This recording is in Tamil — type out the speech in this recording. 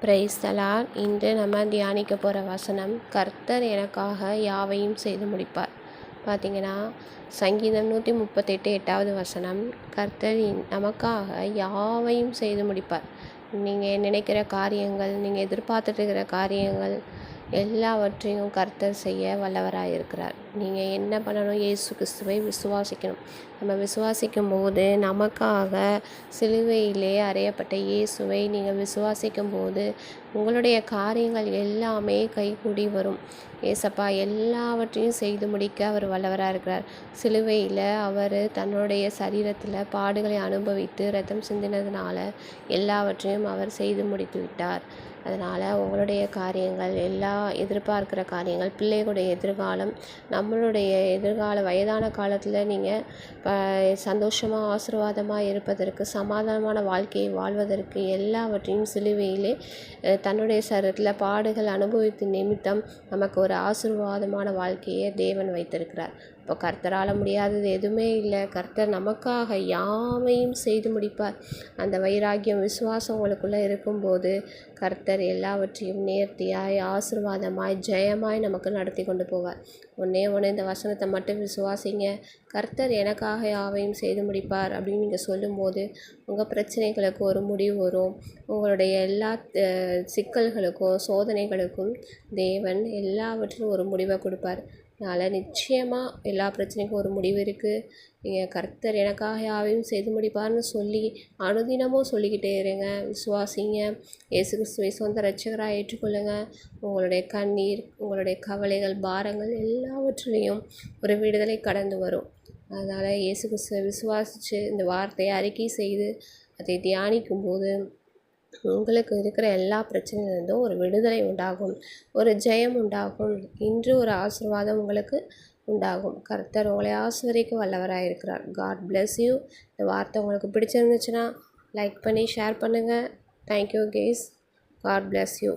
Praise the Lord. இன்று நம்ம தியானிக்க போகிற வசனம், கர்த்தர் எனக்காக யாவையும் செய்து முடிப்பார். பார்த்தீங்கன்னா, சங்கீதம் 138 8வது வசனம், கர்த்தர் நமக்காக யாவையும் செய்து முடிப்பார். நீங்கள் நினைக்கிற காரியங்கள், நீங்கள் எதிர்பார்த்துட்டு இருக்கிற காரியங்கள் எல்லாவற்றையும் கர்த்தர் செய்ய வல்லவராக இருக்கிறார். நீங்கள் என்ன பண்ணணும்? இயேசு கிறிஸ்துவை விசுவாசிக்கணும். நம்ம விசுவாசிக்கும் போது, நமக்காக சிலுவையிலே அறையப்பட்ட இயேசுவை நீங்கள் விசுவாசிக்கும் போது உங்களுடைய காரியங்கள் எல்லாமே கைகூடி வரும். ஏசப்பா எல்லாவற்றையும் செய்து முடிக்க அவர் வல்லவராக இருக்கிறார். சிலுவையில் அவர் தன்னுடைய சரீரத்தில் பாடுகளை அனுபவித்து இரத்தம் சிந்தினதுனால எல்லாவற்றையும் அவர் செய்து முடித்து விட்டார். அதனால் உங்களுடைய காரியங்கள், எல்லா எதிர்பார்க்குற காரியங்கள், பிள்ளைகளுடைய எதிர்காலம், நம்மளுடைய எதிர்கால வயதான காலத்தில் நீங்கள் சந்தோஷமாக ஆசீர்வாதமாக இருப்பதற்கு, சமாதானமான வாழ்க்கையை வாழ்வதற்கு எல்லாவற்றையும் சிலுவையிலே தன்னுடைய சரீரத்தில் பாடுகள் அனுபவித்த நிமித்தம் நமக்கு ஒரு ஆசீர்வாதமான வாழ்க்கையை தேவன் வைத்திருக்கிறார். இப்போ கர்த்தரால் முடியாதது எதுவுமே இல்லை. கர்த்தர் நமக்காக யாவையும் செய்து முடிப்பார். அந்த வைராக்கியம், விசுவாசம் உங்களுக்குள்ளே இருக்கும்போது கர்த்தர் எல்லாவற்றையும் நேர்த்தியாய், ஆசீர்வாதமாய், ஜெயமாய் நமக்கு நடத்தி கொண்டு போவார். ஒன்றே இந்த வசனத்தை மட்டும் விசுவாசிங்க. கர்த்தர் எனக்காக யாவையும் செய்து முடிப்பார் அப்படின்னு நீங்கள் சொல்லும்போது உங்கள் பிரச்சனைகளுக்கு ஒரு முடிவு வரும். உங்களுடைய எல்லா சிக்கல்களுக்கும், சோதனைகளுக்கும் தேவன் எல்லாவற்றிலும் ஒரு முடிவை கொடுப்பார். அதனால் நிச்சயமாக எல்லா பிரச்சனைக்கும் ஒரு முடிவு இருக்குது. நீங்கள் கர்த்தர் எனக்காக யாவையும் செய்து முடிப்பார்னு சொல்லி அனுதினமும் சொல்லிக்கிட்டே இருங்க. விசுவாசிங்க. இயேசு கிறிஸ்துவை சொந்த இரட்சகராக ஏற்றுக்கொள்ளுங்கள். உங்களுடைய கண்ணீர், உங்களுடைய கவலைகள், பாரங்கள் எல்லாவற்றிலையும் ஒரு விடுதலை கடந்து வரும். அதனால் இயேசு கிறிஸ்துவை விசுவாசித்து இந்த வார்த்தையை அறிக்கை செய்து அதை தியானிக்கும் போது உங்களுக்கு இருக்கிற எல்லா பிரச்சனையிலிருந்தும் ஒரு விடுதலை உண்டாகும், ஒரு ஜெயம் உண்டாகும். இன்று ஒரு ஆசீர்வாதம் உங்களுக்கு உண்டாகும். கர்த்தர் உங்களை ஆசீர்வதிக்க வல்லவராக இருக்கிறார். God bless you. இந்த வார்த்தை உங்களுக்கு பிடிச்சிருந்துச்சுன்னா லைக் பண்ணி ஷேர் பண்ணுங்கள். Thank you guys. God bless you.